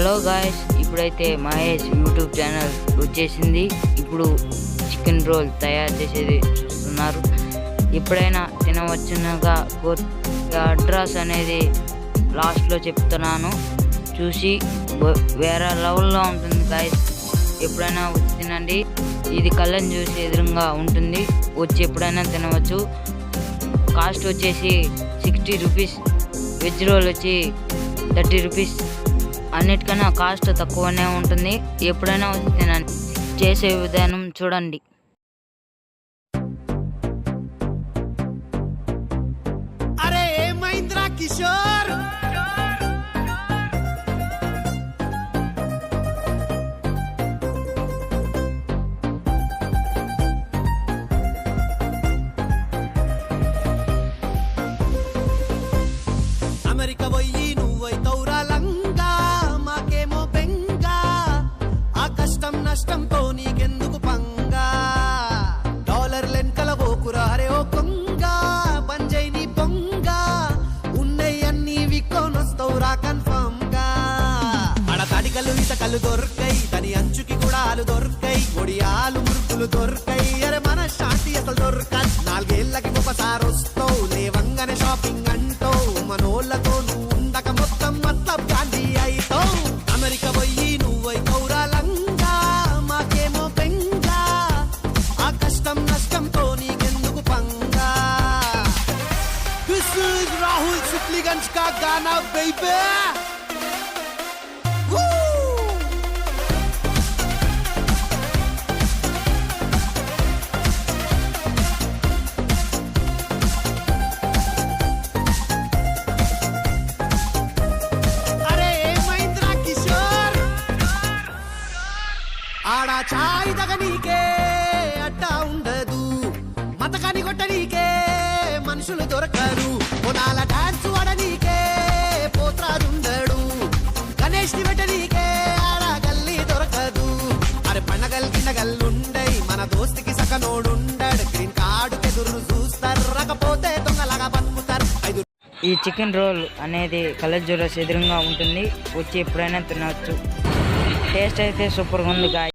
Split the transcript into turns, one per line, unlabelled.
Hello guys, ఇప్పుడైతే Mahesh YouTube channel వచ్చేసింది. ఇప్పుడు చికెన్ రోల్ తయారు చేసేది చూస్తున్నారు. ఎప్పుడైనా తినవచ్చునగా అడ్రస్ అనేది లాస్ట్లో చెప్తున్నాను, చూసి వేరే లెవెల్లో ఉంటుంది గాయ్స్. ఎప్పుడైనా వచ్చి తినండి. ఇది కళ్ళని చూసి ఎదురుగా ఉంటుంది, వచ్చి ఎప్పుడైనా తినవచ్చు. కాస్ట్ వచ్చేసి 60 రూపీస్, వెజ్ రోల్ వచ్చి 30 రూపీస్. అన్నిటికన్నా కాస్ట్ తక్కువనే ఉంటుంది. ఎప్పుడైనా వచ్చి తినండి. చేసే విధానం చూడండి.
అరే ఏమైందిరా కిషోర్, అమెరికా పోయి నువ్వైతవురా లంగా, మాకేమో బెంగా, ఆ కష్టం నష్టంతో నీకెందుకు పంగా. డాలర్ లెన్కల పోకురా అరే ఓ కొంగా, పంజై నీ పొంగ, ఉన్నయన్నీ విక్కోనొస్తవురా కన్ఫర్మ్ గా. అడ తడికలు ఇతకలు దొరకై, దాని అంచుకి కూడా ఆలు దొరకై, ఒడియాలు మురుకులు దొరకై, అరే మన శాంతి అసలు దొరక. 4 ఏళ్ళకి ఒకసారి వస్తావు, లేవంగానే షాపింగ్ అంటావు, మనోళ్ళతో నువ్వు ఉండక మొత్తం మతలబ్ గాంధీ అయితావు. అమెరికా పోయి నువ్వైతవురా లంగా, మాకేమో బెంగా, ఆ కష్టం నష్టంతో నీకెందుకు పంగా. This is Rahul Sipligans का गाना baby. ఆడా చాయ్ దగనీకే అడ్డా ఉండదు, మతకాని కొట్టనీకే మనుషులు దొరకరు, పొనాల డాన్స్ ఆడనీకే పోత్రాదుండడు, గణేష్ ని పెట్టనీకే ఆడ గల్లీ దొరకదు. అరే పండగల్ గిన్నగల్లుండై, మన దోస్తికి సకనోడుండడు, గ్రీన్ కార్డు ఎదురు చూస్తారు, రకపోతే దొంగలాగా బతుకుతారు.
ఈ చికెన్ రోల్ అనేది కలర్ జ్యూరస్ ఎదురుగా ఉంటుంది, వచ్చి ఎప్పుడైనా తినవచ్చు. టేస్ట్ అయితే సూపర్గా ఉంది గాయ్.